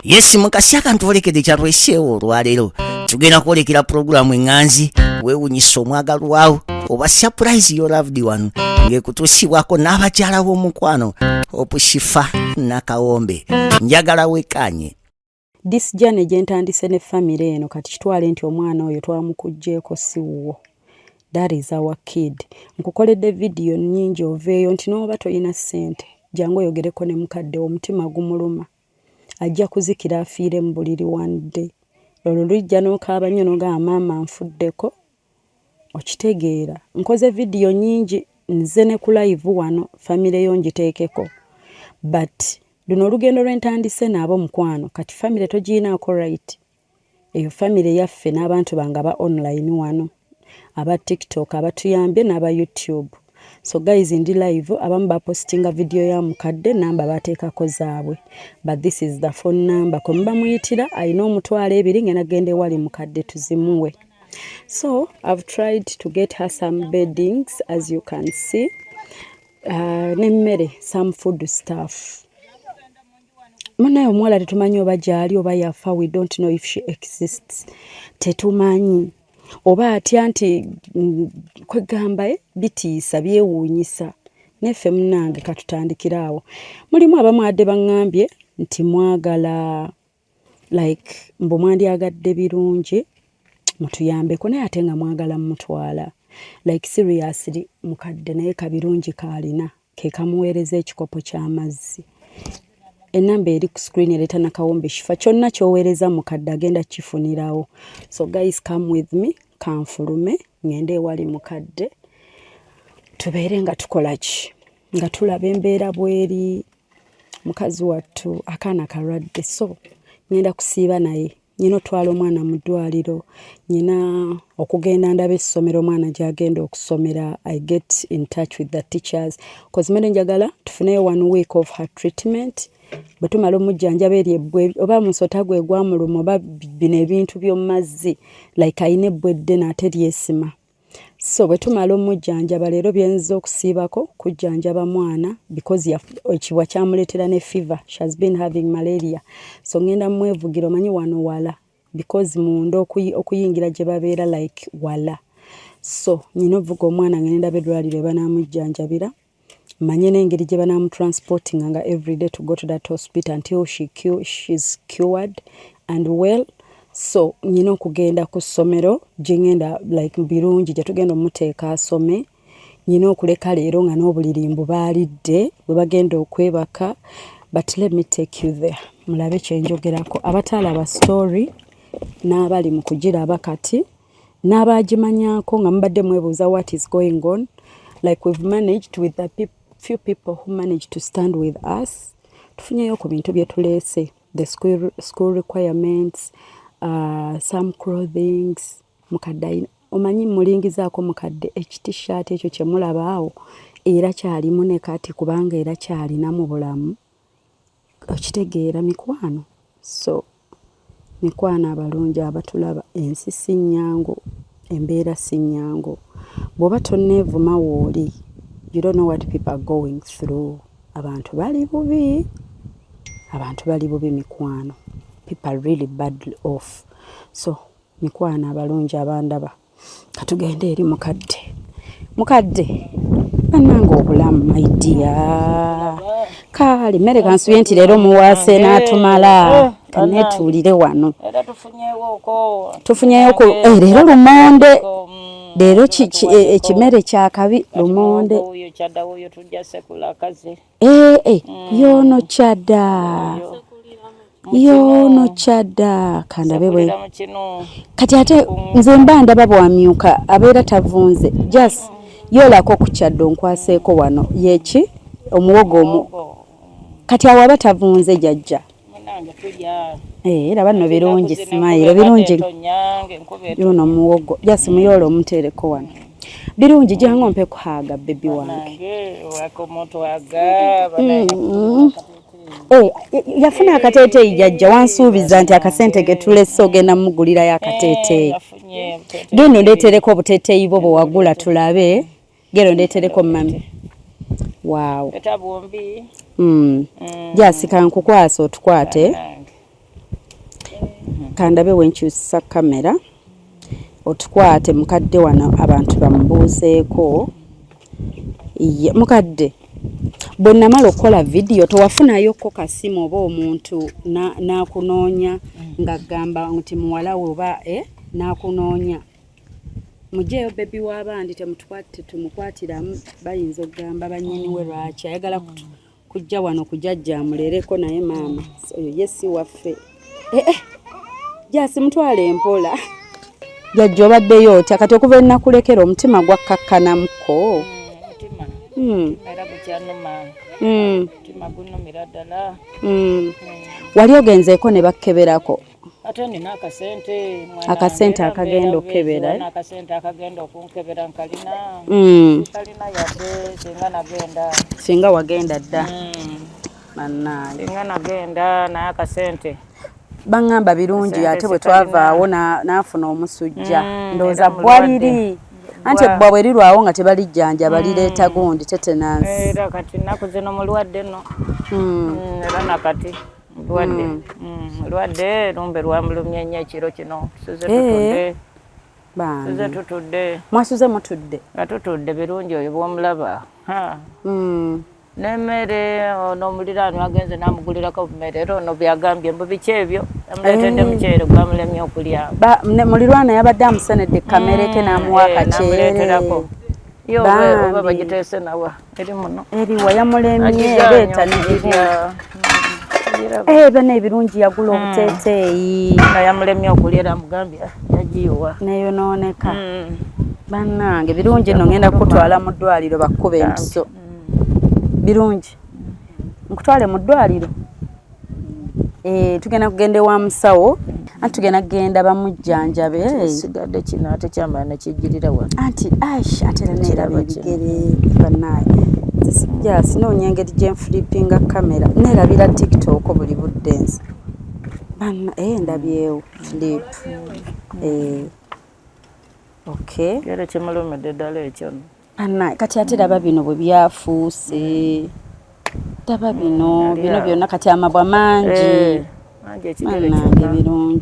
Yes mukasi akantu olekede kyalweseewo olwaleero tugenda kwolekera programu enganzi weewunyisa omwagalwawo oba surprise your loved one ng'ekutuusibwako n'abakyala b'omukwano opushifa nakawombe njagala wekanye. This journey gyentandise ne family eno kati kitwale nti omwana oyo twamukugjeeko siwuwo. That is our kid. Nkukoledde video nnyingi oveeyo nti n'oba toyina ssente jangu oyogereko ne mukadde omutima gumuluma. Ajja kuzikira afiire mu buliri one day. Olwo lujja n'okaaba nnyo n'ogamba maama nfuddeko. Okitegeera. Nkoze video nnyingi nze ne ku live wano family yo ngiteekeko. But luno olugendo lwentandise n'abo mukwano kati family togiinaako right. Eyo family yaffe n'abantu bange aba online wano. Aba TikTok abatuyambye n'aba YouTube. So guys ndi live abamu bapostinga video ya mukadde namba bateekako zaabwe. But this is the phone number. Kwe muba muyitira alina omutwalo ebiri ngena gende wali mukadde tuzimuwe. So I've tried to get her some beddings as you can see. Nemmere some food stuff. Munayo omuwala tetumanyi oba gyali oba yafa, we don't know if she exists. Tetumanyi. Oba atya nti kwegamba bitiisa byewuunyisa. Neffe munnange katutandikiraawo. Mulimu abamu adde baŋŋambye nti mwagala like mbu mwandyagadde birungi mutuyambeko naye ate nga mwagala mutwala. Like seriously mukadde naye kabirungi kaalina ke kamuweereza ekikopo ky'amazzi. Enamba eri ku screen ereta nakawombe shifa kyonna kyoweereza mukadde agenda kifunirawo. So guys come with me kanfulume ngende wali mukadde tubeere nga tukola ki nga tulaba embeera bweri mukazi wattu akaana kalwadde so ngenda kusiiba naye nyina otwala omwana mu ddwaliro nyina okugenda ndaba essomero omwana gy'agenda okusomera. I get in touch with the teachers cause mmere njagala tufuneyo 1 week of her treatment. Bwe tumala omujjanjaba eri ebbwe oba musota gwe gwamuluma oba bino ebintu by'omu mazzi like ayina ebbwedde n'ate lyesima. So bwe tumala omujjanjaba leero byenziza okusiibako kujjanjaba mwana because ekibwa kyamuleetera ne fever. She has been having malaria. So ngenda mwevugira omanyi wano wala because munda okuyingira gye babeera like wala. So nyina ovuga omwana ngenda beddwaliro banamujjanjabira. Manye n'engeri gye banamutransporting nga every day to go to that hospital until she's cured and well. So nyina okugenda ku ssomero gye ngenda like birungi gye tugenda omuteeka asome. Nyina okuleka leero nga n'obulirimbu baalidde bwe bagenda okwebaka. But let me take you there. Mulabe kye njogerako. Abataalaba story n'abali mu kugiraba kati n'abagimanyako nga mubadde mwebuuza what is going on. Like we've managed with the few people who managed to stand with us. Tufunyeyo ku bintu bye tuleese. The school requirements, some clothings. Mukadde omanyi mulingizaako mukadde t-shirt ekyo kye mulaba awo era kyalimu ne kati kubanga era kyalina mu bulamu. Okitegeera mikwano. So mikwano abalungi abatulaba ensi si nnyangu embeera si nnyangu. Bw'oba tonneevuma wooli you don't know what people are going through. Abantu bali bubi mikwano. People are really badly off. So mikwano abalungi abandaba katugende eri mukadde bannanga obulamu my dear kale mmere kansuye nti leero muwaase n'atumala kanetuulire wano tufunyeyo ko leero lumonde leero ekimere kyakabi lumonde yono kyadda kandabe bwe kati ate nze mba ndaba bwamyuka abeera tavunze just yoolako ku kyaddo nkwaseeko wano yeki omuwogo kati awo aba tavunze jjajja era bano birungi smile birungi yono muwogo just muyoola omuteereko wano birungi jangu mpe kuhaga baby wange yafuna akateeteeyi jjajja wansuubiza nti akasente ge tulese ogenda mugulirayo akateeteeyi. Genda ondeetereko obuteeteeyi bwo bwe wagula tulabe. Genda ondeetereko mami. Wow. Jasika nkukwasa otukwate. kandabe wenkyusa kamera otukwate mukadde wano abantu bamubuuzeeko. Mukadde bwe namala okukola vidiyo towafunayokko kasimu oba omuntu n'akunoonya ng'agamba nti muwala we oba n'akunoonya mujeeyo bebi w'abandi tumukwatiramu bayinza okugamba bannyini we lwaki ayagala kujja wano kujajjamulireko naye maama oyo ye si waffe jasi mutwale empola jajja obaddeyo otya kati okuva ennakulekera omutima gwakkakkanamuko era gukyanuma mutima gunumira ddala wali ogenzeeko ne bakkeberako ate nina akasente akagenda okkebera akasente akagenda okunkebera nkalina yadde singa wagenda dda bannange singa nagenda naye akasente baŋŋamba birungi ate bwe twavaawo n'afuna omusujja ndowooza bwaliri anti ebbwa bwe lirwawo nga tebalijjanja balireeta gundi tetenansi era kati nnaku zino mulwadde nno era nakati mulwadde lumbe lwamulumye nnyo ekiro kino tusuze tutudde mwasuze mutudde nga tutudde birungi oyo bwomulaba n'emmere n'omuliraano agenze n'amugulirako bumere era ono byagambye mbu biki ebyo amuleetedde muceere gwamulemye okulya muliraano yabadde amusenedde kamereke n'amuwa akaceere yo oba bagiteese nawa eri muno eriwa yamulemye leeta nebirya bana ebirungi yagula obuteeteeyi yamulemye okulya era amugambye yagiyowa neyonooneka bannange birungi nno ngenda kukutwala mu ddwaliro bakkuba empiso birungi nkutwale mu ddwaliro tugenda kugenda ewa musawo anti tugenda kugenda bamujjanjabe sigadde kino ate kyamala nekijjirira wano anti ate era neeraba ebigere bannaye sinoonya engeri gyenfulipinga kamera neerabira tiktok buli budde nze ndabyewo flip okay era kimulumidde ddala ekyo kati ate raba bino bwe byafuuse daba bino byonna kati amabwa mangi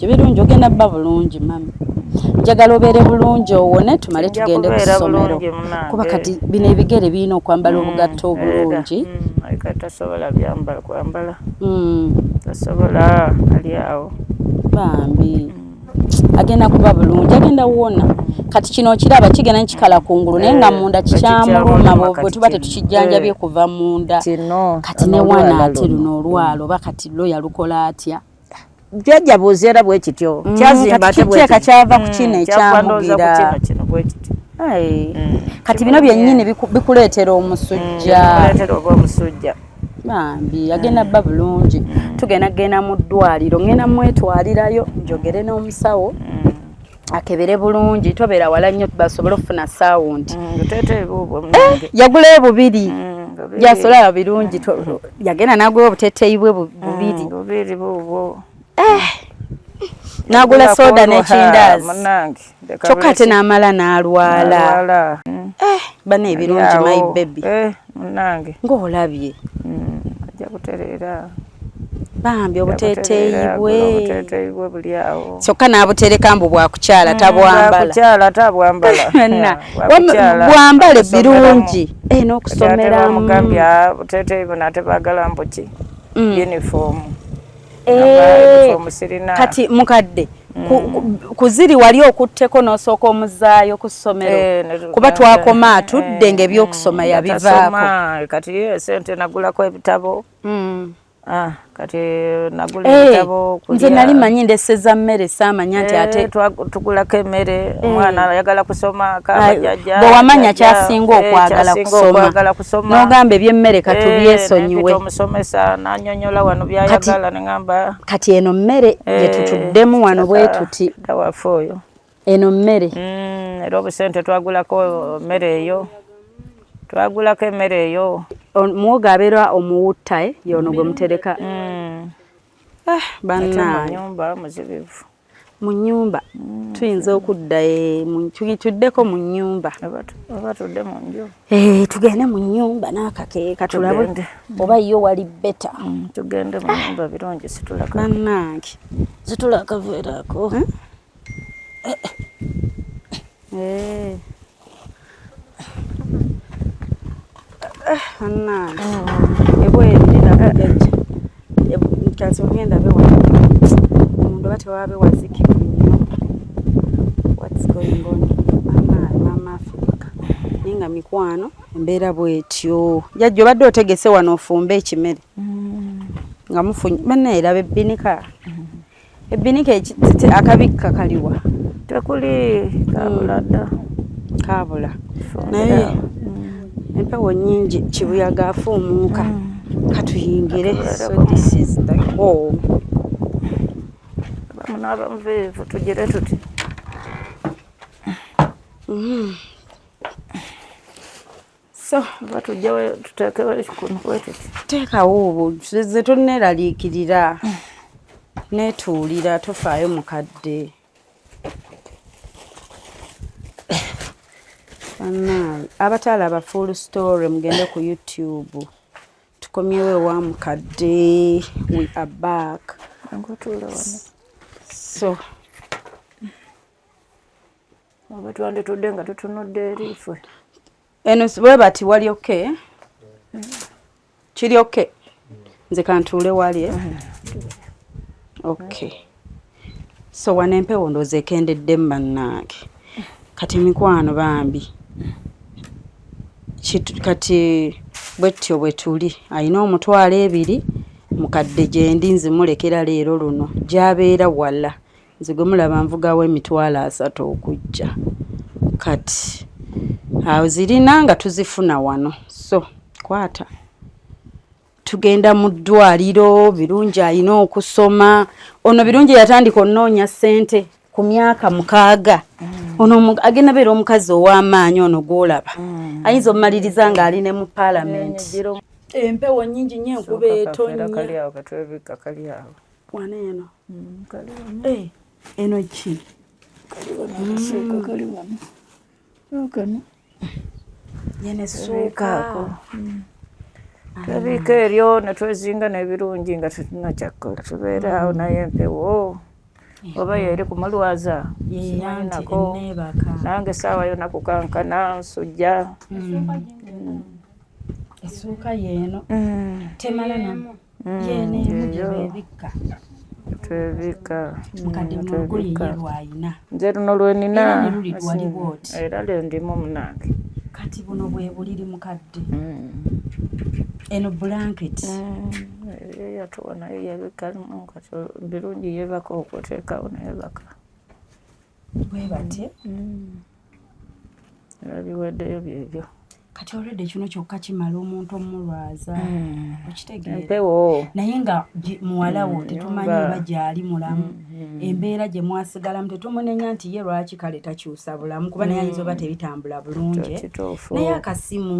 birungi ogenda bba bulungi mami njagala obeere bulungi owone tumale tugende ku ssomero kuba kati bino ebigere birina okwambala obugatto obulungi tasobola byambala kwambala tasobola ali awo bambi agenda kuba bulungi agenda wona kati kino kiraba kigenda nkikala kungulu naye nga munda kikyamuluma bwe tuba tetukijjanjabye kuva munda kati ne wana ate luno olwalo oba kati lo yalukola atya jjajja bw'ozeera bwe kityo kyazimba ate bwe kityo kyava ku kino ekyamugira kati bino byennyini bikuleetera omusujja bambi agenda bba bulungi tugenda genda mu ddwaliro ngenda mwetwalirayo njogere n'omusawo akebere bulungi tobeera wala nnyo basobole okufuna saawundi yagulayo bubiri gyasolaba birungi yagenda n'agula obuteeteeyi bwe bubiri n'agula soda n'ekindaazi kyokka ate n'amala n'alwala bana ebirungi my baby ng'olabye ajja kutereera bambi obuteeteeyi bwe buli awo kyokka n'abutereka mbu bwakukyala tabwambala bwambale birungi n'okusomeramu mugambya buteeteeyi buno ate baagala mbuki yunifoomu kati mukadde kuziri wali okutteko n'osooka omuzaayo ku ssomero kuba twakoma atudde ng'ebyokusoma yabivaako kati esente nagulako ebitabo kati nagula ebitabo nze nali manyi ndeseza mmere saamanya nti ate tugulako emmere omwana ayagala kusoma kabajjajja bwe wamanya kyasinga okwagala kusoma n'ogamba ebyemmere katubyesonyiwe omusomesa n'annyonnyola wano byayagala neŋŋamba kati eno mmere gye tutuddemu wano bwe tuti tawafe oyo eno mmere era obusente twagulako mmere eyo twagulako emmere eyo muwoga abeera omuwutta yono gwe mutereka nyumba muzibivu mu nnyumba tuyinza okudda tuddeko mu nnyumba oba tudde mu nju tugende mu nnyumba n'akakeeka tulabe oba yo wali beta tugende mu nnyumba birungi situlaka bannange situla akaveera ako bannange ebweririraajja kasi ogenda bewa omuntu oba tewabe wazikivu nnyo what's going on mama Africa naye nga mikwano embeera bwetyo jajja obadde otegese wano ofumbe ekimere nga mufunye bannaye eraba ebbinika ebbinika akabikka kaliwa tekuli kabula dda kabula naye empewo nnyingi kibuyaga afuumuuka katuyingire so this is the home bamunaba muveevu tugire tuti so batujjawe tuteekewo ekikunu bwekiti teekawo obwo ze tonneeraliikirira neetuulira tofaayo mukadde bannaawe abataalaba full story mugende ku YouTube tukomyewo ewa mukadde we are back angotuula wano so oba twanditudde nga tutunudde eri ife eno bwe bati wali okay kiri okay nze kantuule wali okay so wano empewo ndooza ekendedde mbannaage kati mikwano bambi kati bwetyo bwe tuli alina 2,000 mukadde gyendi nzimulekera leero luno gy'abeera wala nze gwe mulaba nvugawo 3,000 okujja kati awo zirina nga tuzifuna wano so kwata tugenda mu ddwaliro birungi alina okusoma ono birungi yatandika onoonya ssente ku myaka 6 ono agenda beera omukazi ow'amaanyi ono gwolaba ayinza omumaliriza ng'ali mu paalamenti empewo nnyingi nnyo enkuba etonnya wana eno eno ki yene suukaako twebiika eryo ne twezinga n'ebirungi nga tetunakyakola tubeera awo naye empewo oba yeri ku malwaza simanako nange essaawa yona kukankana nsujja essuuka yeeno temala namu yeeno emu gyebebikka twebika mukadde mulugulu ye lwayina nze luno lwenina era lwe ndimu munange kati buno bwe buliri mukadde eno blanket yatuwa naye yabikamu kati birungi yebaka okuteekawo nayebaka bwe batye era biweddeyo byebyo kati olwedde kino kyokka kimala omuntu omulwaza okitegeera empewo naye nga muwalawo tetumanyi oba gyali mulamu embeera gye mwasigalamu tetumunenya nti ye lwaki kale takyusa bulamu kuba naye ayinza oba tebitambula bulungi naye akasimu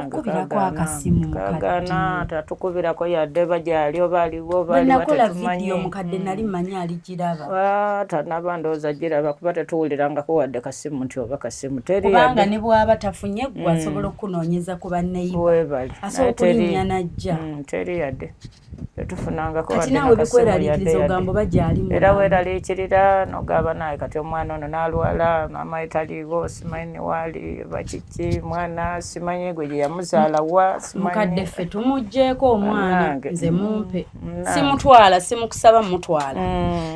okubirako akasimu kagana tatukubirako yadde bagyali oba aliwo bwenakola vidiyo mukadde nali manyi aligiraba tanaba ndowooza giraba kuba tetuwulirangako wadde kasimu nti oba kasimu teri kubanga ne bw'aba tafunye asobola okunoonyeza ku banneyiba asobola okulinnya najja teri yadde tetufunangako kati naawe bikweraliikiriza ogamba oba gyali mulamu era weeraliikirira nogamba naye kati omwana ono n'alwala maama etaliiwo simanyi ne waali bakiki mwana simanyi gwe gye yamuzaala wa mukadde ffe tumugjeeko omwana nze mumpe simutwala simukusaba mutwala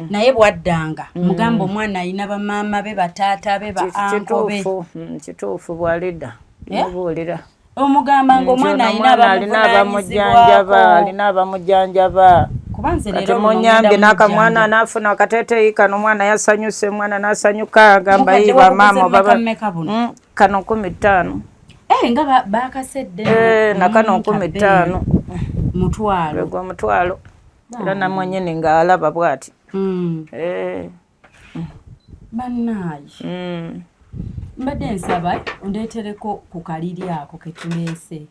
naye bwaddanga mugamba omwana alina bamaama be bataata be ba anko be kituufu bw'alidda yabuulira omugamba ng'omwana alina abamujjanjaba kati munyambye n'akamwana n'afuna akateeteeyi kano omwana yasanyuse omwana n'asanyuka agamba yiba maama baba kano 15 nga bakasedde nakano 15 mutwalo gwe mutwalo era namwenyini ng'alaba bw'ati bannaayi mbadde nsaba ondeetereko ku kaliri ako ke tuleese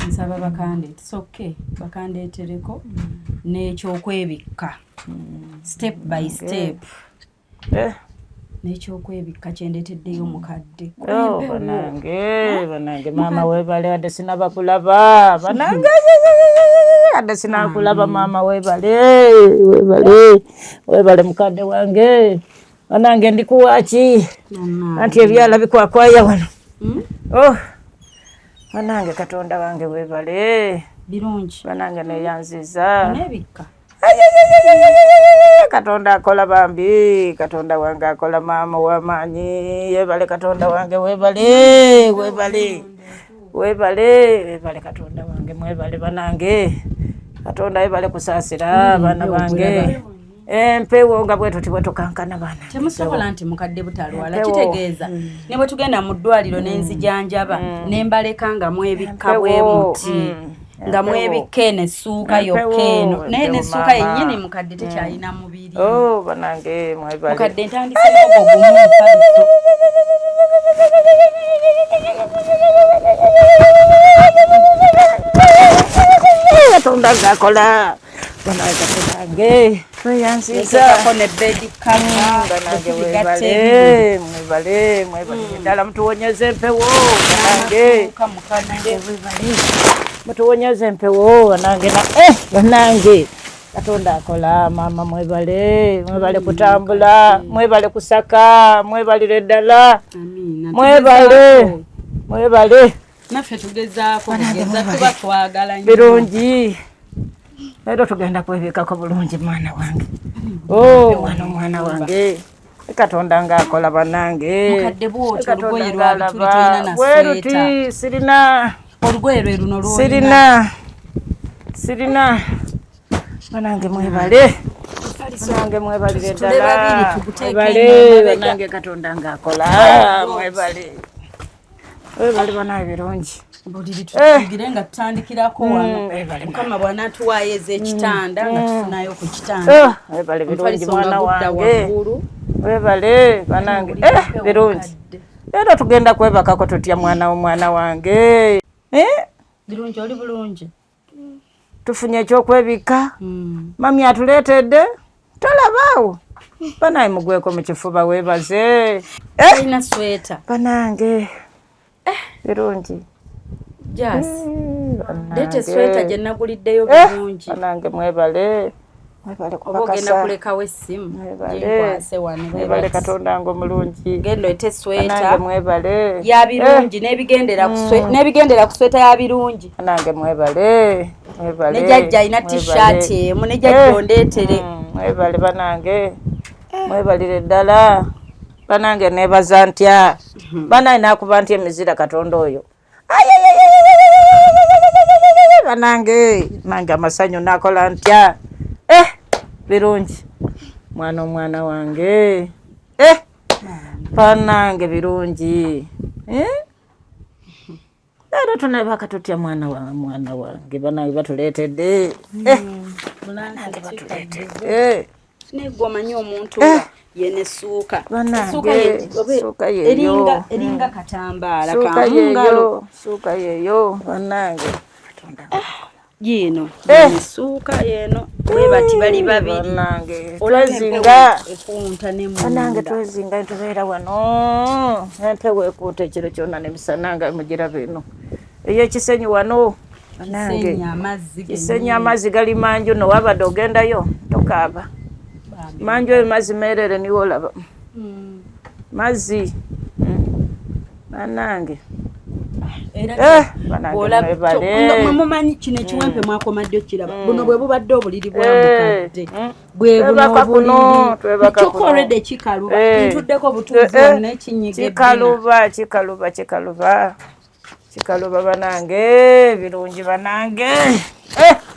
nsaba bakande tisoke bakandeetereko n'ekyokwebikka step by step n'ekyokwebikka kyendeeteddeyo omukadde banange maama weebale wadde sinabakulaba banange wadde sinakulaba maama weebale mukadde wange banange ndikuwaki anti ebyala bikwakwaya wano banange katonda wange weebale birungi banange neyanziza n'ebikka katonda akola bambi katonda wange akola maama w'amaanyi yeebale katonda wange weebale katonda wange mwebale banange katonda yeebale kusaasira abaana bange empewo nga bwe tuti bwe tukankana baana temusobola nti mukadde butalwala kitegeeza ne bwe tugenda mu ddwaliro n'enzijanjaba ne mbaleka nga mwebikka bwe muti nga mwebikka eno essuuka yokka eno naye n'essuuka yennyini mukadde tekyalina mubiri banange mwebale mukadde ntandise n'ogwo gumu mufaliso katonda ng'akola banange katondange tweyanzizako ne bedi kama banange mwebale ddala mutuwonyeze empewo banange mutuwonyeze empewo banange banange katonda akola maama mwebale kutambula mwebale kusaka mwebalire ddala mwebale naffe tugezaako tuba twagala birungi leero tugenda kwebikako bulungi mwana wange mwana wange katonda ng'akola banange mukadde bwotyo olugoye lwabituli tolina na bweruti sirina olugoye lwe luno sirina banange mwebale banange mwebalire ddala banange katonda ng'akola mwebale banange birungi buliri tutugire nga tutandikirako wano mukama bw'anaatuwaayo ez'ekitanda nga tufunayo ku kitanda webale birungi mwana wange webale banange birungi leero tugenda kwebakako tutya mwana wange birungi oli bulungi tufunye ekyokwebika mami atuleetedde tolabaawo banaye mugweko mu kifuba weebaze alina sweta banange birungi jasi leeta esweta gye naguliddeyo bulungi banange mwebale oba ogenda kulekawo essimu ginkwase wano mwebale katonda ngo mulungi genda oyite esweta mwebale ya birungi n'ebigendera ku sweta ya birungi banange mwebale ne jjajja alina t-shirt emu ne jjajja ondeetere mwebale banange mwebalire ddala banange nebaza ntya banaye nakuba ntya emizira katonda oyo banange nange amasanyu nakola ntya birungi mwana wange banange birungi leero tunabaka tutya mwana wange banange batuleetedde banange batuleetedde negwe omanyi omuntu yene suuka suuka yeyo eringa katambaala kamungalo suuka yeyo banange yino yene suuka yeno webati bali babiri banange twezinga ekunta ne mu banange twezinga tubeera wano empewo ekuuta ekiro kyonna nemisananga mugira bino eyekisenyi wano banange kisenyi amazzi gali manju nowabadde ogendayo tokaaba manju eyo mazzi merere niwo olaba mazzi banange mumanyi kino ekiwempe mwakomadde kiraba buno bwe bubadde obuliri bwa mukadde bwe buno obuliri kyokorede kikaluba ntuddeko butuuzi wonna ekinyiga kikaluba banange birungi banange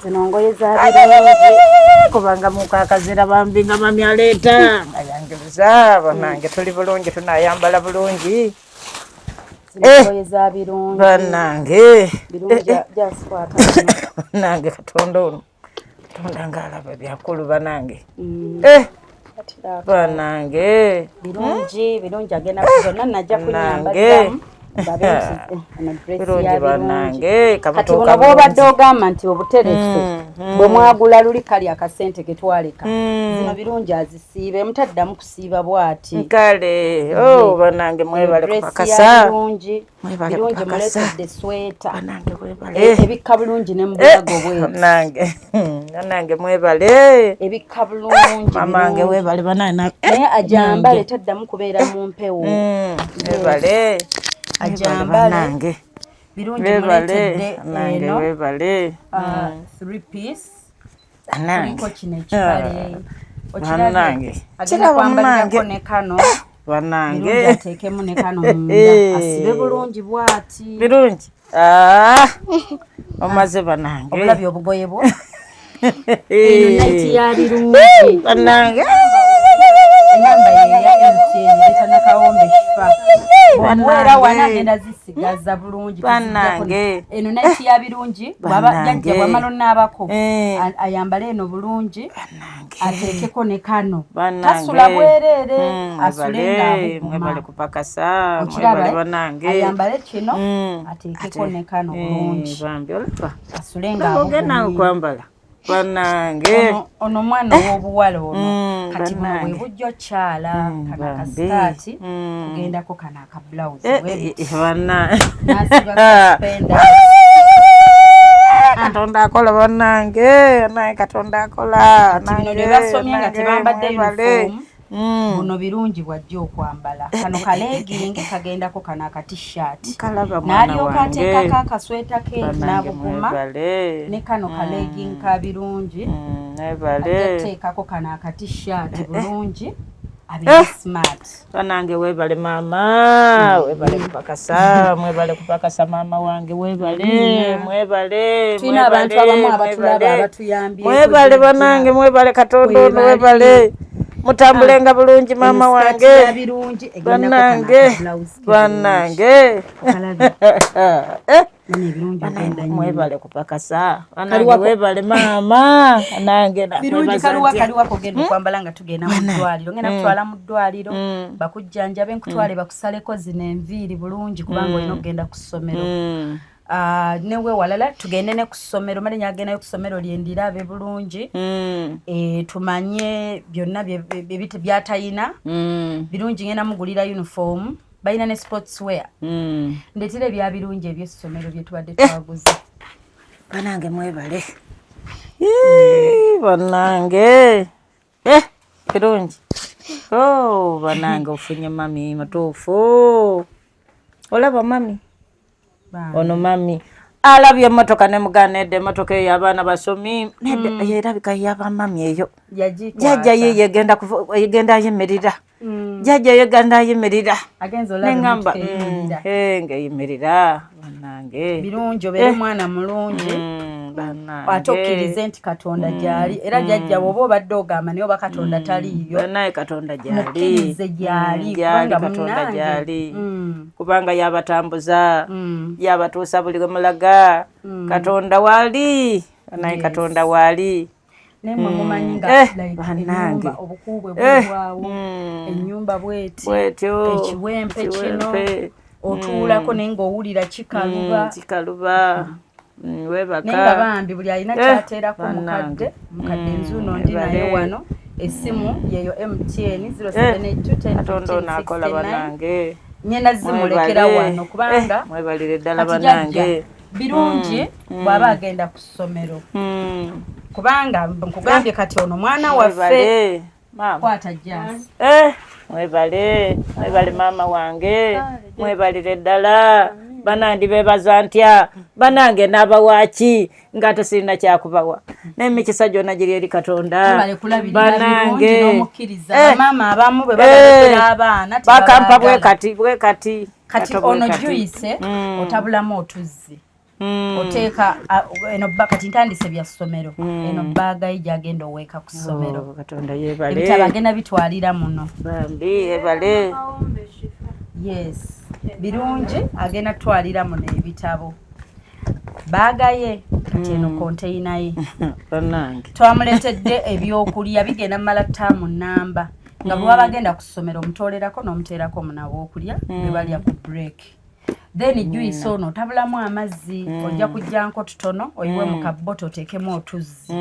zino ngoye za birungi kubanga mukakazira bambi nga mami aleeta nga yanjuluza banange tuli bulungi tunayambala bulungi ngoye za birungi banange birungi jaskwata banange katonda ono katonda ngaalaba byakulu banange banange birungi agenda kuzonna najja kunyambaddamu birungi bannange kati buno bw'obadde ogamba nti obuterefu bwe mwagula luli kali akasente ke twaleka zino birungi azisiibe mutaddamu kusiiba bw'ati kale bannange mwebale kupakasa birungi muletedde sweta ebikka bulungi ne mubulago bannange mwebale ebikka bulungi mamange webale banana naye ajambale taddamu kubeera mu mpewo webale ajambale birungi muletedde eno webale 3 piece nange kuliko kino ekibale bannange agenda kwambalirako ne kano bannange ateekemu ne kano munda asibe bulungi bw'ati birungi omaze bannange obulabye obugoye bwo eno naiti ya birungi bannange enamba yeya MTN leta nakawombe shifa bwamwera wana agenda zisigaza bulungi bannange eno naiti ya birungi bwaba jajja bwamalo n'abako ayambale eno bulungi ateekeko ne kano tasula bwerere asulenga mwebale kupakasa mwebale bannange ayambale kino ateekeko ne kano bulungi bambi olaba asulenga ogenda kwambala bannange ono mwana w'obuwala ono kati buno bwe bujja kyala kana kasitaati kugendako kana aka blouse katonda akola bannange naye katonda akola bino bye basomye nga tebambadde uniform buno birungi bwajja okwambala kano kalegingi kagendako kana aka t-shirt n'alyoka ateekako akasweta ke n'abuguma ne kano kalegingi ka birungi ateekako kana aka t-shirt bulungi abiri smart bannange webale mama webale kupakasa mwebale kupakasa mama wange mwebale tulina abantu abamu abatulaba abatuyambye mwebale bannange mwebale katonda ono webale mutambulenga bulungi mama wange bannange mwebale kupakasa bannange webale mama nange birungi kaliwa kogenda okwambala nga tugenda mu ddwaliro ngenda kutwala mu ddwaliro bakujjanjabe nkutwale bakusaleko zino enviiri bulungi kubanga olina okugenda ku ssomero newe walala tugende ne ku ssomero malinnya agendayo ku ssomero lyendirabe bulungi tumanye byonna byatayina birungi ngenda mugulira uniform balina ne sports wear ndetera ebya birungi ebyessomero bye tubadde twaguze bannange mwebale bannange birungi bannange ofunye mami matuufu olaba mami ono mami alabye emmotoka ne muganedde emmotoka eyo abaana basomi nedde erabika yabamami eyo jajja ye yegenda yemerera jajja yegenda yemerera neŋŋamba ngayemerera bannange birungi obeere mwana mulungi ate okkirize nti katonda gyali era jajja bwoba obadde ogamba naye oba katonda taliiyo naye katonda mukkirize gyali katonda gyali kubanga yabatambuza yabatuusa buli mulaga katonda waali naye katonda waali nemwe mumanyi nga ennyumba obukuubwe bwebwawo ennyumba bwetyo ekiwempe kino otuulako naye ng'owulira kikaluba webaka naye nga bambi buli alina kyateerako mukadde nzuuno ndi naye wano essimu yeyo MTN 0782101069 nyenda zimulekera wano kubanga mwebalire ddala bannange birungi bw'aba agenda ku ssomero kubanga nkugambye kati ono mwana waffe kwata jasi mwebale mama wange mwebalire ddala banandi bebaza ntya banange n'abawaaki nga tesirina kyakubawa n'emikisa gyonna giri eri katonda banange mama abamu bwe balekera abaana bakampa bwe kati kati ono Joyce otabulamu otuzzi oteeka eno kati ntandise bya ssomero eno baaga ye gyagenda oweeka ku ssomero katonda yebale ebitabo agenda bitwalira muno bambi yebale yes birungi agenda tutwalira muno ebitabo baaga ye kati eno konteyina ye twamuletedde ebyokulya bigenda mumala ttaamu nnamba nga bwe waba agenda ku ssomero omutolerako n'omuteerako munawo okulya bwe balya ku break then juice ono tabulamu amazzi ojja kujjanko tutono oyiwe mu kabboto oteekemu otuzzi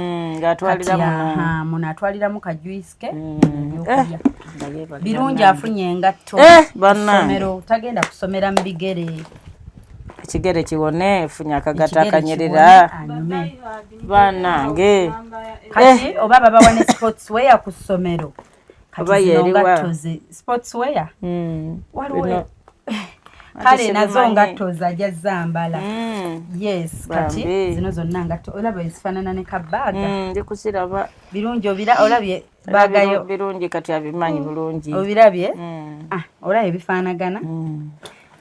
muno atwaliramu ka juice ke ebyokulya birungi afunye engatto ssomero tagenda kusomera mu bigere ekigere kiwone funya akagata akanyerera banange kati oba babawa ne sports wear ku ssomero kati sports wear waliwo kale nazo ngatto zajja zambala yes kati zino zonna ngatto olaba ezifaanana ne kabaaga ndikusiraba birungi olabye baagayo birungi kati abimanyi bulungi obirabye olabye bifaanagana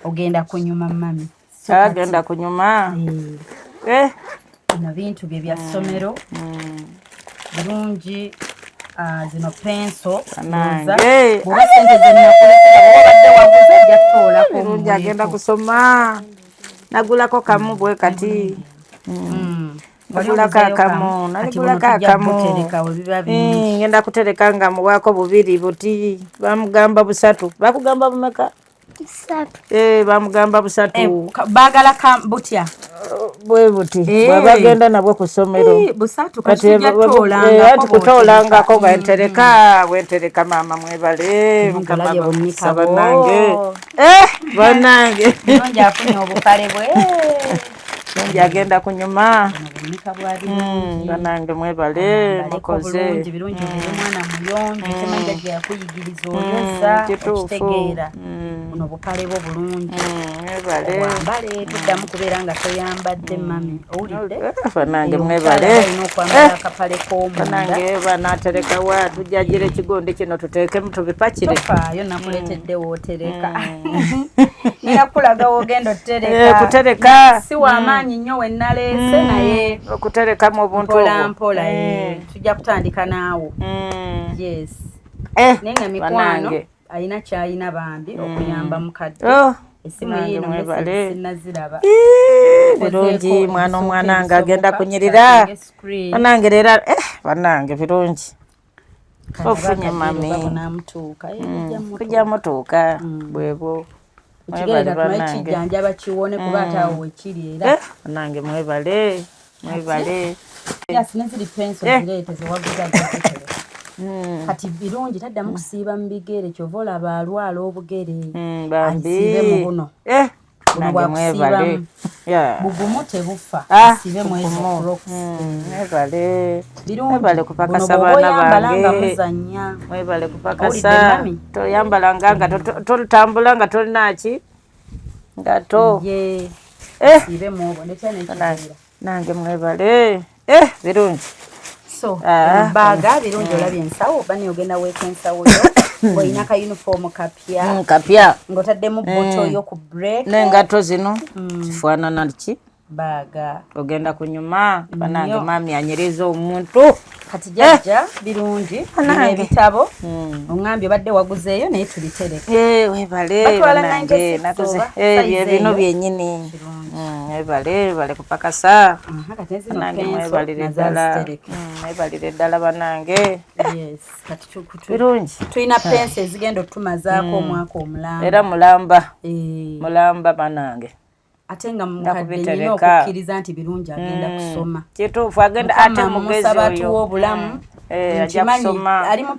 ogenda kunyuma mami agenda kunyuma bino bintu bye bya ssomero birungi zino penso bwoba sente zenakuletera bwobadde waguza ajja kutoolako birungi agenda kusoma nagulako kamu bwe kati nagulako akamu ngenda kutereka nga muwaako bubiri buti bamugamba busatu bakugamba bumeka bamugamba busatu baagala butya bwe buti bwabagenda nabwe ku ssomero busatu tukutoolangako bwentereka maama mwebale banange banange birungi afunye obukale bwe birungi agenda kunyuma banange mwebale mukoze birungi omwana muyonjo kimanyi gye yakuyigiriza oyoza okitegeera buno bukale bwo bulungi wambale tuddamu kubeera nga toyambadde mami owulidde banange mwebale alina okwambala akapale k'omunda banange banaaterekawa tujjajira ekigonde kino tuteekemu tubipakire tofaayo nakuletedde wootereka ninakulaga wogenda otereka kutereka si wamaanyi nnyo wennaleese naye okuterekamu obuntu mpolampola tujja kutandika naawo yes naye nga mikwano alina kyalina bambi okuyamba mukadde esimu yiino sinaziraba birungi omwana nga agenda kunyirira banange leera banange birungi ofunye mami kujja mutuuka bwebwo ekigere tumaye kijjanjaba kiwone kuba ate awo wekiri era banange mwebale sineziri penso zireete zewaguza gazitere kati birungi taddamu kusiiba mu bigere kyova olaba alwala obugere asiibe mu buno buno bwakusiibamu bugumu tebufa asiibe mu ezo crocs mwebale kupakasa baana bange mwebale kupakasa toyambalanga nga totambula nga tolinaki nga to asiibe mu obwo nekyanekiira nange mwebale birungi so baaga birungi olabye ensawo oba niogenda weeka ensawo yo ng'olina ka uniform kapya ng'otaddemu boto yo ku break n'engatto zino kifaanana ki baaga ogenda kunyuma banange mami anyiriza omuntu kati jjajja birungi n'ebitabo oŋŋambye obadde waguzeeyo naye tubitereka webale banange bino byennyini webale kupakasa banange mwebalire ddala banange birungi tulina pensi ezigenda otumazaako omwaka omulamba era mulamba banange ate nga mukadde nyina okukkiriza nti birungi agenda kusoma kituufu agenda ate mugezi oyo tuwa obulamu ali mu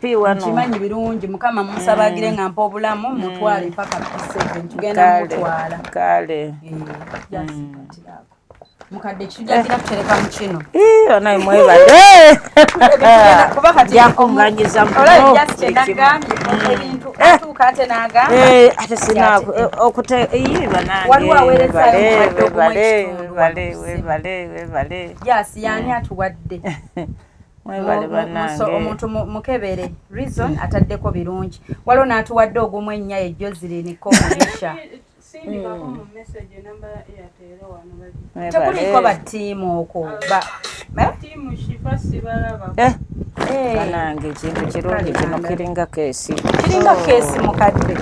P1 nkimanyi birungi mukama mumusabagire nga mpa obulamu mutwale paka P7 tugenda mutwala kale mukadde kitujjakira kutereka mu kino onaye mwebale kuba kati yakunganyiza olabye just endagambye ebintu atuuka ate n'agamba ate sinaako waliwo aweerezaayo webale jasi yaani atuwadde mwebale banange omuntu mukebere reason ataddeko birungi waliwo n'atuwadde ogumu ennya ejjoziriniko omugisha tekuliko batiimu okwo banange ekintu kirungi kino kiringa keesi mukadde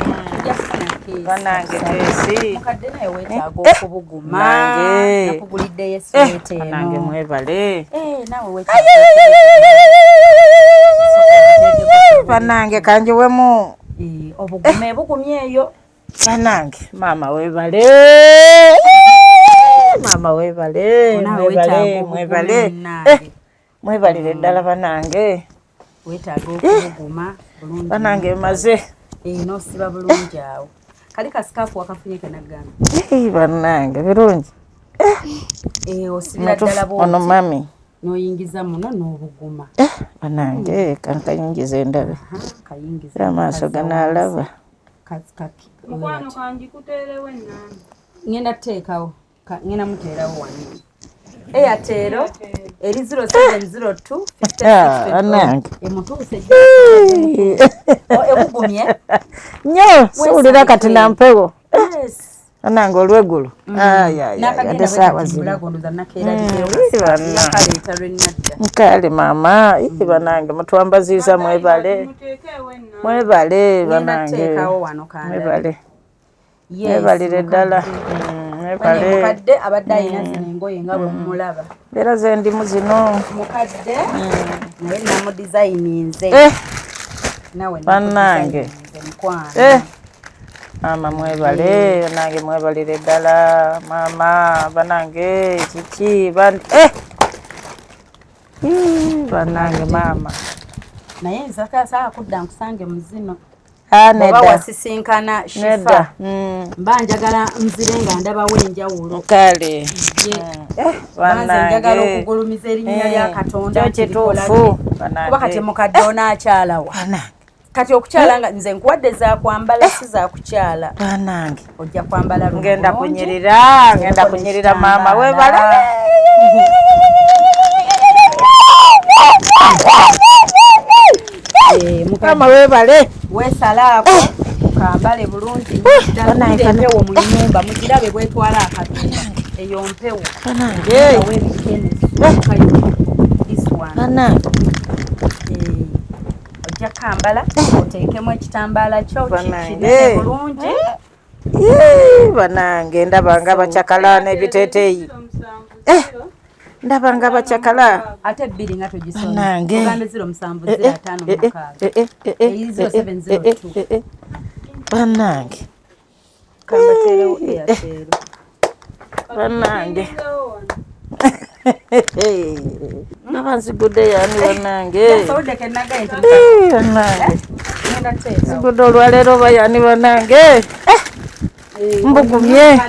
banange keesi mukadde naye weetaaga okubuguma nakuguliddeyo esweeta eno banange mwebale nawe banange kanjiwemu obuguma ebugumya eyo banange mama webale mwebalire ddala banange wetaaga okubuguma bulungi banange maze n'osiba bulungi awo kali kasikaafu wakafunye kenagamba banange birungi osibira ddala ono mami n'oyingiza muno n'obuguma banange kankayingiza endabe amaaso ganaalaba mukwano kanjikuteerewo ennaani ngenda tuteekawo ngenda muteerawo wano Airtel eri 0702 nange emutuuse ekugumye nnyo siwulira kati nampewo nange olweggulo ate saawa nkale maama banange mutwambaziza mwebale banange mwebalire ddala mukadde abadde alina zino engoye nga bwe mumulaba era ze ndimu zino mukadde naye namudizayininze nawe banange mama mwebale nange mwebalire ddala mama banange kiki banange mama naye nzakasa kudda nkusange muzino nedda wasisinkana shifa mba njagala nzire nga ndabawo enjawulo kale banze njagala okugulumiza erinnya lya Katonda kituufu kuba kati mukadde onaakyalawa kati okukyala nga nze nkuwadde za kwambala si za kukyala banange ojja kwambala ngenda kunyirira mama webale mukama webale weesalaako kambale bulungi empewo mu nnyumba mugirabe bwetwala akatunga eyo mpewo ojja kambala oteekemu ekitambaala kyo kinene bulungi banange ndaba nga bakyakala n'ebiteeteeyi ndaba nga bakyakala ate 2 nga togisonga oganda 0705 banange kambateerewo Airtel banange ndaba nzigudde yani banange nzigudde olwaleero oba yani banange mbugumye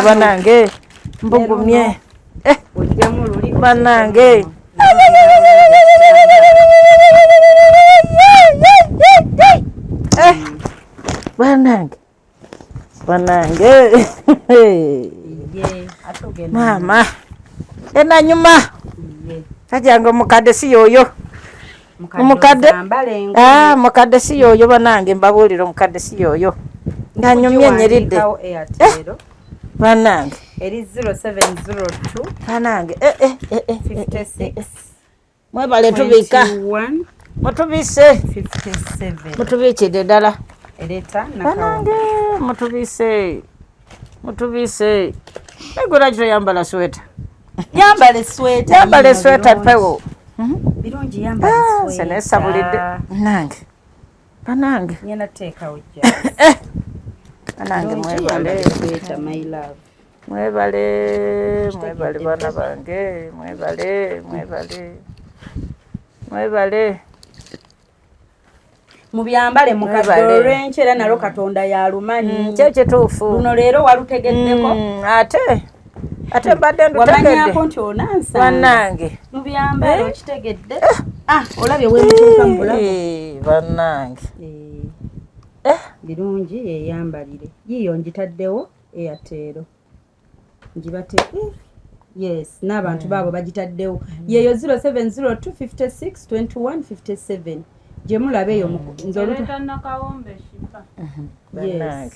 banange mbugumye banange banange mama enanyuma tajanga omukadde si yoyo mukadde si yoyo banange mbabuulira omukadde si yoyo nganyumye enyiridde banange eri 0702 banange 56 mwebale tubika mutubise 57 mutubiikidde ddala ereta banange mutubise negula kito yambala sweta yambala sweta pewo birungi yambala senesabulidde nange banange ngenda teekawo jja banange mwebale bana bange mwebale mubyambale mukadde olw'enkyera nalo Katonda yalumanyi kyo kituufu luno leero walutegeddeko ate mbadde wamanyako nti onansa banange mubyambale okitegedde olabye wemutuuka mu bulago banange birungi yeyambalire yiyo ngitaddewo Airtel njibate yes n'abantu baabo bagitaddewo yeyo 0702562157 gye mulabe eyo yes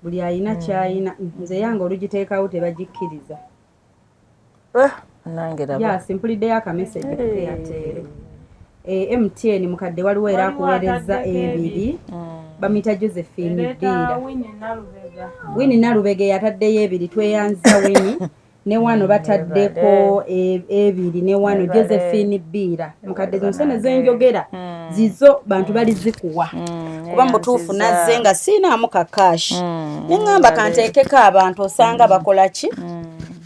buli ayina kyayina nze yange olugiteekawo tebagikkiriza simpuliddeyo akameseji ku Airtel MTN mukadde waliwo era akuweereza 2 bamuyita Josephine Ddira Winnie Nalubege yataddeyo 2 tweyanza Winnie ne wano bataddeko ebiri ne wano Josephine Bira mukadde zonsene zenjogera zizo bantu bali zikuwa kuba mutuufu nazze nga siinaamu kakashi ne ngamba kanteekeko abantu osanga bakola ki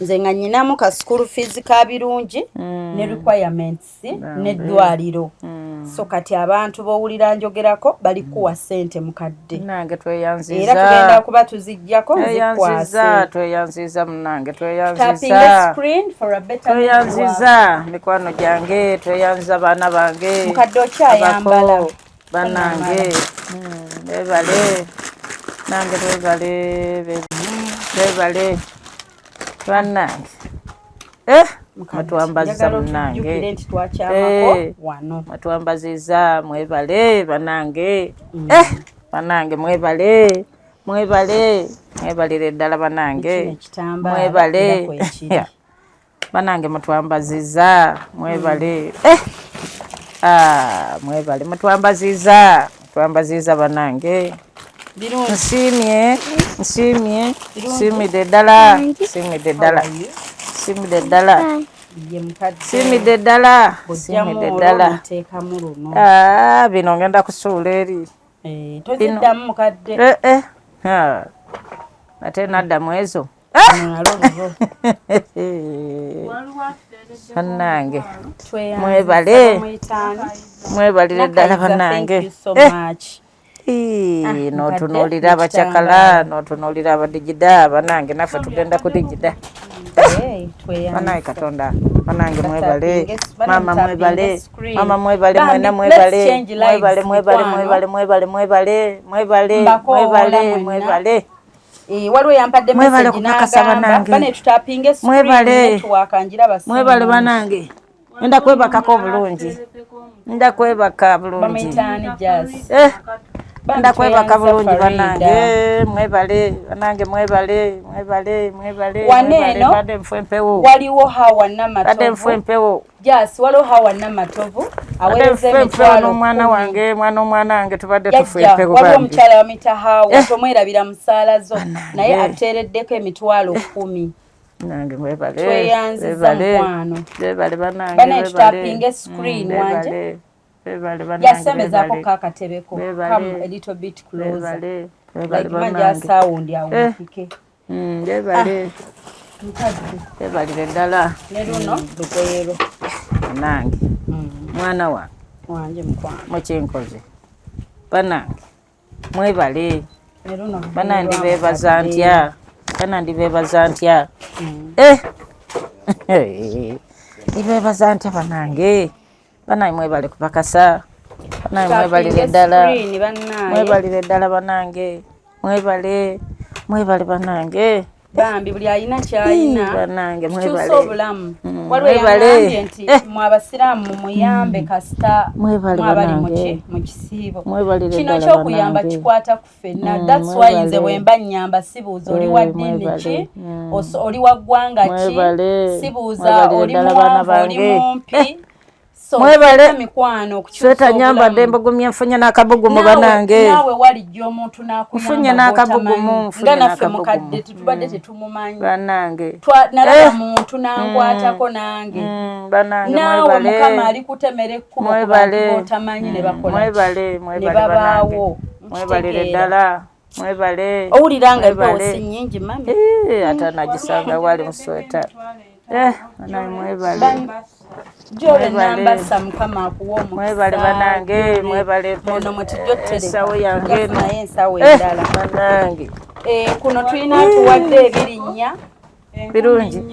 nze nga nyinamu ka school fees ka birungi ne requirements n'eddwaliro so kati abantu bowulira njogerako bali kuwa ssente mukadde nange tweyanziza era tugenda kuba tuzijjako zikwase tweyanziza munange tapping the screen for a better tweyanziza mikwano gyange tweyanziza baana bange mukadde okyayambala banange bebale nange bebale banange matwambaziza munange matwambaziza mwebale banange banange mwebalire ddala banange mwebale banange matwambaziza mwebale mwebale matwambaziza banange nsiimidde ddala bino ngenda kusuula eri toziddamu mukadde ate naddamu ezo bannange mwebalire ddala bannange n'otunuulira abakyakala n'otunuulira abadigida banange naffe tugenda kudigida banange katonda banange mwebale mama mwebale mwena mwebale waliwo yampadde message n'agamba bane tutapinge screen network ngira basi mwebale banange nda kwebakako obulungi nda kwebaka bulungi bamitani jazz nda kwebaka bulungi banange mwebale banange mwebale waneno bade mfempewo waliwo hawa namatovu bade mfempewo jazz waliwo hawa namatovu aweleze mitwalo mwana wange tubadde tufempewo waliwo omukyala wa mitahawa tomwerabira musaalazo naye ateereddeko emitwalo 10 nange mwebale tweyanziza mukwano bebale banange bane tutapinge screen wanje yasemezako kakatebeko come a little bit closer like manja sound ya ufike bebalire ddala ne luno lugoyero nange mwana wanje mukwano mukinkoze banange mwebale ne luno banandi bebaza ntya ndibebaza ntya banange banange mwebale kupakasa banange mwebalire ddala banange mwebale banange bambi buli ayina kyayina banange mwebale obulamu waliwo yangambye nti mwabasiraamu muyambe kasita mwabali mu kisiibo kino kyokuyamba kikwata ku ffenna that's why nze bwemba nnyamba sibuuza oli wa ddiini ki oli wa ggwanga ki sibuuza oli muwanvu oli mumpi mwebale mikwano sweta nyambadde embogomya nfunye n'akabugumu banange nawe walijja omuntu nfunye n'akabugumu nga naffe mukadde tetubadde tetumumanyi banange nalaba muntu nankwatako nange nawe mukama ali kutemera ekkubo otamanyi ne bakola ne babaawo mwebalire ddala mwebale owulira nga empewo si nnyingi mami ate nagisanga wali musweta naye mwebale jole nambasa mukama akuwa mwebale banange mwebale ono mwetujjotere ensawo yange naye ensawo endala banange kuno tulina tuwadde ebirinnya birungi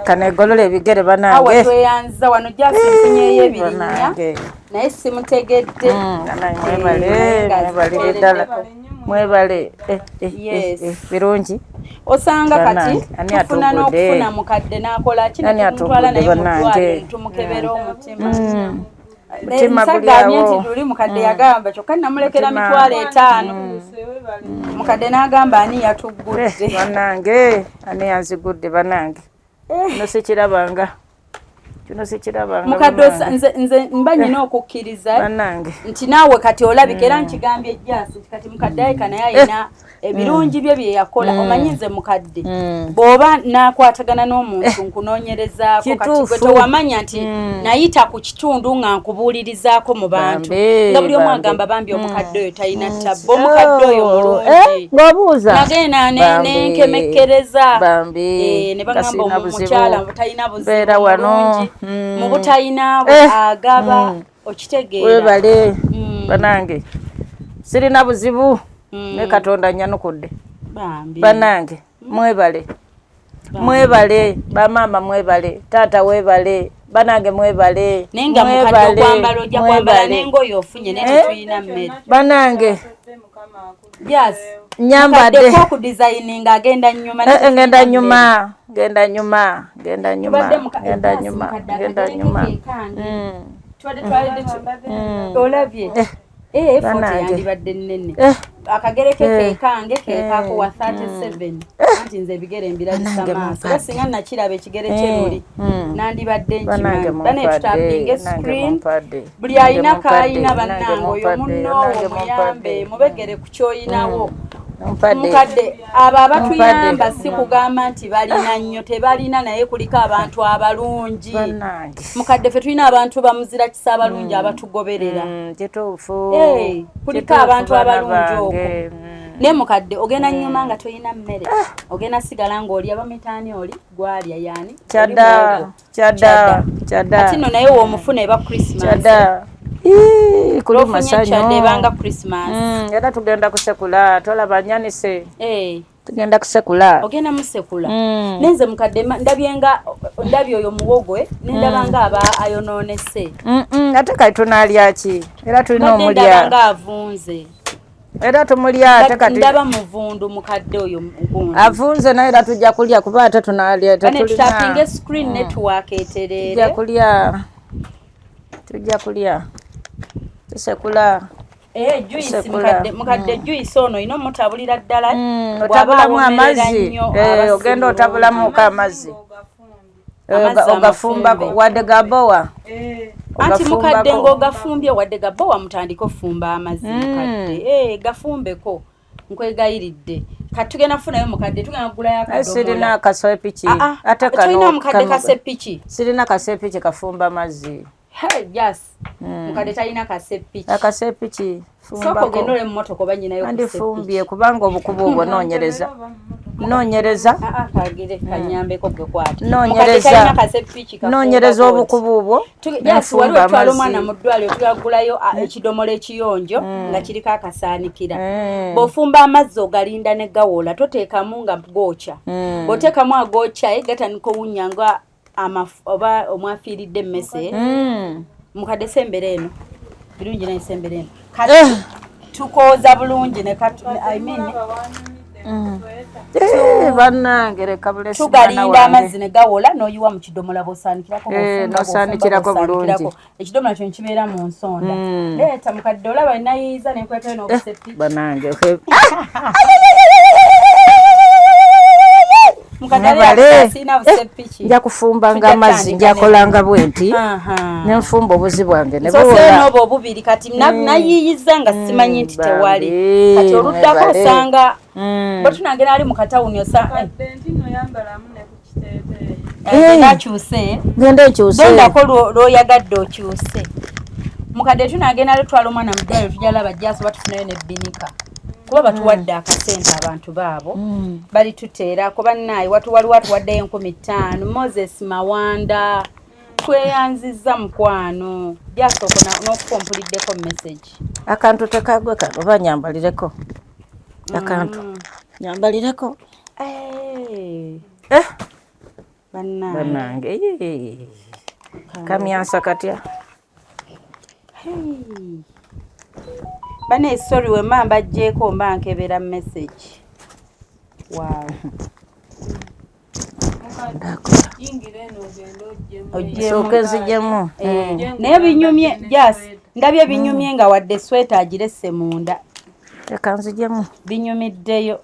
kanegolola ebigere banange awa tweyanza wano jasinfunyeyo ebirinnya naye simutegedde mwebalire ddala mwebale birungi osanga kati tufuna n'okufuna mukadde n'akola kino tumutwala naye mutwale tumukebera omutima nsagambye nti luli mukadde yagamba kyokka namulekera 5,000 mukadde n'agamba ani yatuggudde banange ani yanzigudde banange no sikirabanga kino sikirabanga mukadde nze mba nyina okukkiriza bannange nti naawe kati olabika era nkigambye Jasi kati mukadde ayika naye ayina ebirungi bye bye yakola omanyi nze mukadde bw'oba naakwatagana n'omuntu nkunoonyerezaako kati gwe tewamanya nti nayita ku kitundu nga nkubuulirizaako mu bantu nga buli omu agamba bambi omukadde oyo talina ttabba omukadde oyo mulungi ng'obuuza nagenda nenkemekkereza ne bagamba omukyala talina buzibu mulungi mu butayina agaba okitegeera webale banange sirina buzibu ne Katonda nyanukudde banange mwebale bamama mwebale taata webale banange mwebale nenga mukadde okwambala ojja kwambala n'engoye ofunye naye tetulina mmere banange Yes nyambadde ko ku designing agenda nyuma genda nyuma olabye foto yandibadde nnene akagereke kekange kekako wa 37 anti nze ebigere mbirabisa maaso era singa nakiraba ekigere kyeruli nandibadde nkimanyi bane tutapinga screen buli ayina kaayina bannange oyo munnoowo muyambe mubegere ku kyoyinawo mukadde abo abatuyamba si kugamba nti balina nnyo tebalina naye kuliko abantu abalungi mukadde ffe tulina abantu bamuzira kisa abalungi abatugoberera kuliko abantu abalungi okwo naye mukadde ogenda nnyuma nga toyina mmere ogenda sigala ng'oli abamitaani oli gwalya yani kyadda ati nno naye woomufuna eba Christmas kuli masanyu ebanga Christmas era tugenda kusekula tolaba nyanise tugenda kusekula ogenda musekula nenze mukadde ndabye oyo muwogwe nendaba nga aba ayonoonese ate kati tunaalya ki era tulina omulya ndaba nga avunze era tumulya ate kati ndaba muvundu mukadde oyo muvundu avunze naye era tujja kulya kuba ate tunaalya tetulina screen network eterere tujja kulya tusekula juice mukadde juice ono ino mutabulira ddala otabulamu amazzi ogenda otabulamu amazzi ogafumbako wadde gabowa anti mukadde ng'ogafumbye wadde gabowa mutandika ofumba amazzi mukadde gafumbeko nkwegayiridde kati tugenda kufunayo mukadde tugenda kugulayo akadomola sirina kasepiki ate tulina mukadde kasepiki sirina kasepiki kafumba mazzi Yes. Mukadde talina kasepiki. Akasepiki fumbako. Soko genole mmotoka oba nyinayo kusepiki. Andifumbye kubanga obukubu obwo noonyereza. Kagire kanyambeko gwe kwati. Noonyereza obukubu obwo. Yes, waliwo twala omwana mu ddwaliro tuyagulayo ekidomola ekiyonjo nga kiriko akasaanikira. Bw'ofumba amazzi ogalinda ne gawola toteekamu nga gookya. Bw'oteekamu agookya gatandika owunya nga oba omwafiiridde emmese mukadde sembere eno birungi naye sembere eno kati tukooza bulungi ne bannange leka bulesi tugalinda amazzi ne gawola n'oyiwa mu kidomola bw'osaanikirako bulungi ekidomola kyo kibeera mu nsonda leeta mukadde olaba nayiiza nenkwetayo n'obusepiki bannange nja kufumbanga amazzi njakolanga bwenti nenfumba obuzi bwange nebwoba obubiri kati nayiyiza nga simanyi nti tewali kati oluddako osanga bwetunagera ali mu katawuni genda enkyuse ndako lwoyagadde okyuse mukadde tunagenda letwala omwana mu ddwaliro tujalaba jaso batufunayo nebbinika kuba batuwadde akasente abantu baabo bali tuteerako bannaayi waliwo atuwaddeyo 15,000 Moses Mawanda tweyanziza mukwano jasoko n'okukompuliddeko message akantu tekagwe kano oba nyambalireko akantu nyambalireko bannange kamyansa katya bane sorry we mamba jeko mba nkebera message wow okezijemu naye binyumye jas ndabye binyumye nga wadde sweater agiresse munda tekanzijemu binyumiddeyo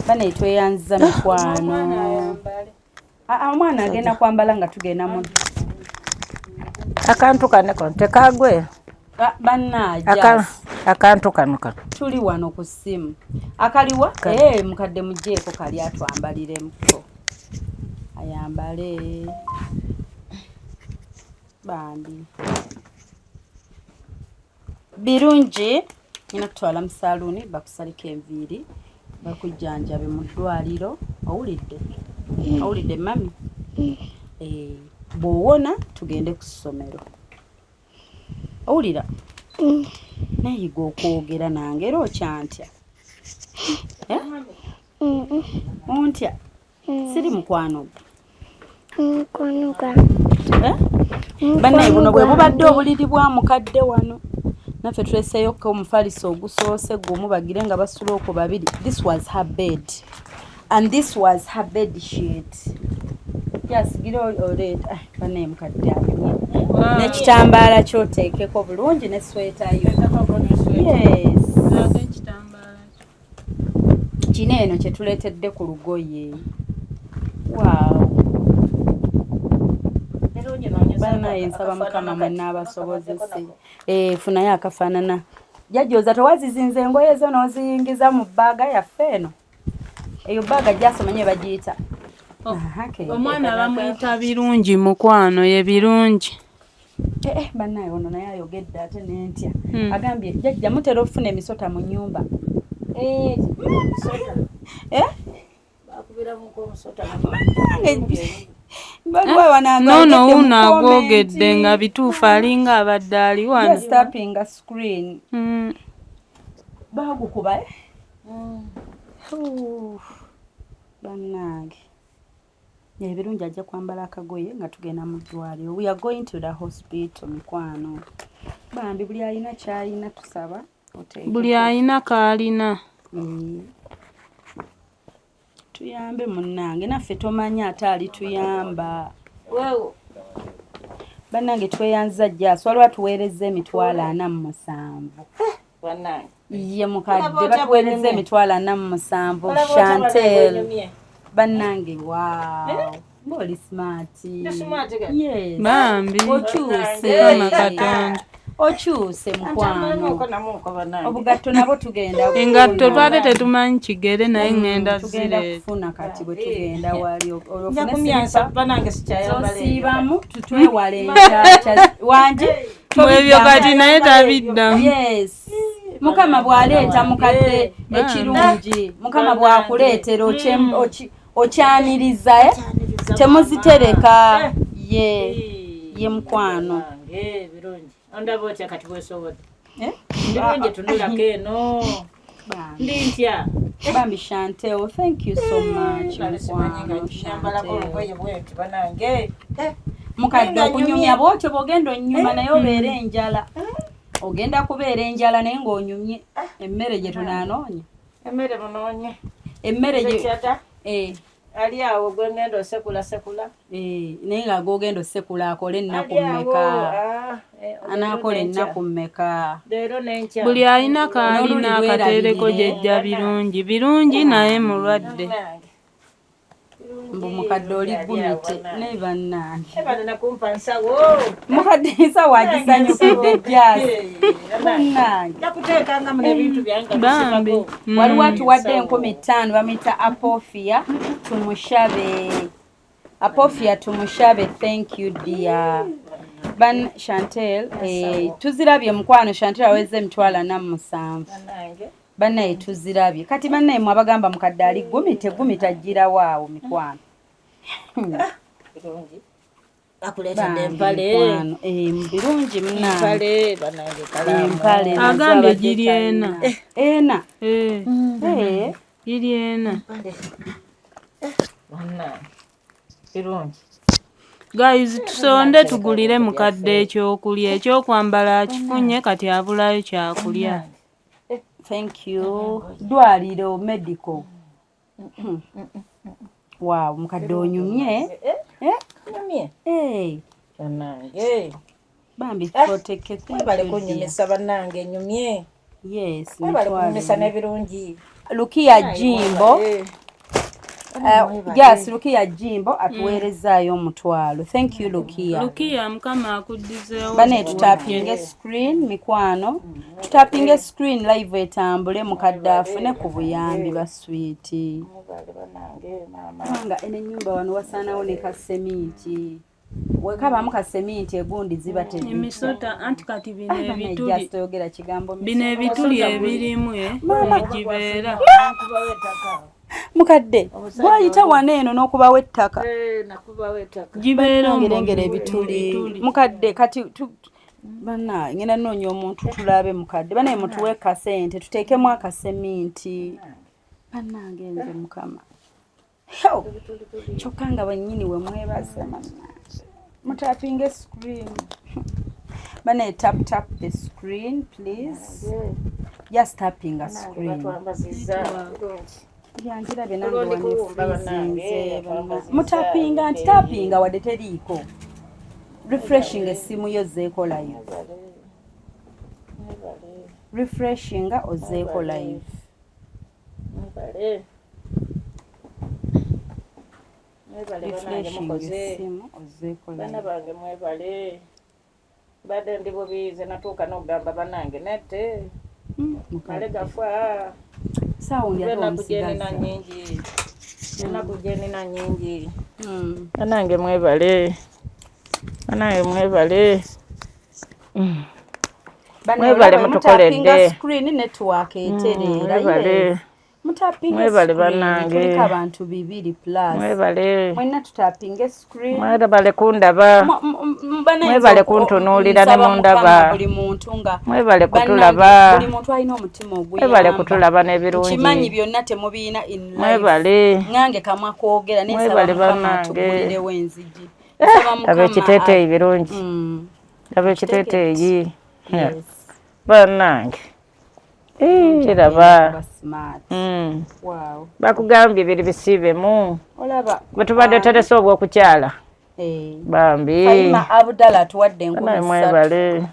bane tweyanziza mikwano Omwana agenda kwambala nga tugenda mu akantu kaneko tekagwe bannajja akantu kano tuli wano ku ssimu akaliwa mukadde mugjeeko kali atwambaliremuko ayambale bambi birungi nina kutwala mu saluuni bakusalika enviiri bakujjanjabe mu ddwaliro owulidde mami bw'owona tugende ku ssomero owulira nayiga okwogera nange era okyantya ontya siri mukwano bannaye buno bwe bubadde obuliri bwa mukadde wano naffe tuleeseyoko omufaliso ogusoose gumu bagire nga basula okwo babiri. This was her bed and this was her bed sheet. Yes, giro oleta bannaye mukadde anyumye n'ekitambaala kyoteekeko bulungi ne sweta yo. Yes. Kino eno kye tuleetedde ku lugoye. Wow. Bannaye nsaba Mukama mwenna abasobozese. Funayo akafaanana. Jjajjooza tewazizinze engoye zo n'oziyingiza mu bbaaga yaffe eno. Eyo bbaaga gyasomanye bagiyita. Omwana bamuyita birungi mukwano ye birungi. Bannaye ono naye ayogedde ate n'entya. Agambye jjajja mutera okufuna emisota mu nnyumba. Nono uno agwogedde nga bituufu alinga abadde ali wano. Yes, tapping a screen. Bagukuba bannange ebirungi ajja kwambala akagoye nga tugenda mu ddwaliro. We are going to the hospital mikwano. Bambi buli alina kyalina tusaba buli alina kaalina. Tuyambe munnange naffe tomanya ate alituyamba. Bannange tweyanza jjaaso waliwo atuweerezza emitwalo 47. bannange ye mukadde batuweerezza emitwalo 47. Chantel bannange wow boli smart. Yes bambi okyuse Katonda okyuse mukwano obugatto nabo tugenda engatto twate tetumanyi kigere naye ngenda tugenda kufuna kati bwe tugenda wali sikyayambala tutwewala enkyakya wanje mwebyo kati naye tabiddamu. Yes Mukama bw'aleeta mukadde ekirungi Mukama bw'akuleetera okyaniriza temuzitereka ye mukwano birungi ondaba otya kati bwesobodde birungi tunulako eno ndi ntya bambi Chantel thank you so much mukadde okunyumya bwotyo bwogenda onyuma naye obeera enjala ogenda kubeera enjala naye ng'onyumye emmere gye tunaanoonya emmere munoonye emmere ali awo gwengenda osekula naye nga gwogenda osekula akole ennaku mmeka anaakola ennaku mmeka leero n'enkya buli alina kaalina akateereko jjajja birungi naye mulwadde mbu mukadde oli gumite naye bannange nakumpa nsawo mukadde ensawo agisanyukidde jjaasi bannange nakuteekanga mu ebintu byange bambi waliwo atuwadde 15 bamuyita Apofia tumushabe thank you dear ban Chantel tuzirabye mukwano Chantel aweze emitwalo 47 bannaye tuzirabye kati bannaye mwabagamba mukadde ali gumita ajjira waawo mikwano akuleetedde empale birungi empale agambye giri ena giri ena birungi guys tusonde tugulire mukadde ekyokulya ekyokwambala akifunye kati abulayo kyakulya. Thank you dwaliro medical wow mukadde onyumye bambi protect bale kunyumisa bannange nyumye yes bale kunyumisa n'ebirungi Lukia Jimbo Yes, Lukia Jimbo atuweerezaayo omutwalo. Thank you Lukia. Lukia mukama akuddizeewo. Bane tutapinge screen mikwano. Tutapinge screen live etambule mukadde afune ku buyambi ba sweet. Nga ene nyumba wano wasaanawo ne kasemiti. Wekabamu kasemiti egundi ziba teddi. Emisota anti kati bino ebituli. Just oyogera kigambo Bino ebituli ebirimu mugibeera. Mukadde bwayita wane eno n'okubawo ettaka. Nakubawo ettaka. Gibeera ngerengera ebituli. Mukadde kati bana ngenda noonya omuntu tulabe mukadde. Bana mutuwe kasente tuteekemu akaseminti. Bannange nze mukama. Kyokka nga bannyini we mwebaza mutapinge screen. Bana tap the screen please. Just tapping a screen. Yanjirabe nange wanifuzinze. Mutapinga nti tapinga wadde teriiko. Refreshing essimu yo zeeko live. Refreshing ozeeko live. Refreshing essimu ozeeko live. Bana bange mwebale. Badde ndi bubiize natuuka n'okugamba bannange nette. Male gafa. Saundi na nyingi. Nakujeni na nyingi. Bannange mwebale. Bannange mwebale. Mwebale mutukoledde. Screen network eterera. Mwebale. Mwebale bannange. Kuliko abantu 2 plus. Mwebale. Mwenna tutapinge screen. Mwebale kundaba. Mwebale kuntunuulira ne mundaba. Buli muntu nga. Mwebale kutulaba. Buli muntu alina omutima oguyamba. Mwebale kutulaba n'ebirungi. Kimanyi byonna temubiina in life. Mwebale. Ngange kamwa kwogera n'ensaba mukama tugulirewo enzigi. Aba ekiteeteeyi birungi. Aba ekiteeteeyi. Bannange. Kiraba. Wow. Bakugambye biri bisiibemu. Olaba. Bwe tubadde teresa obw'okukyala. Bambi. Fayima Abdallah tuwadde enkumi 3. Mwebale.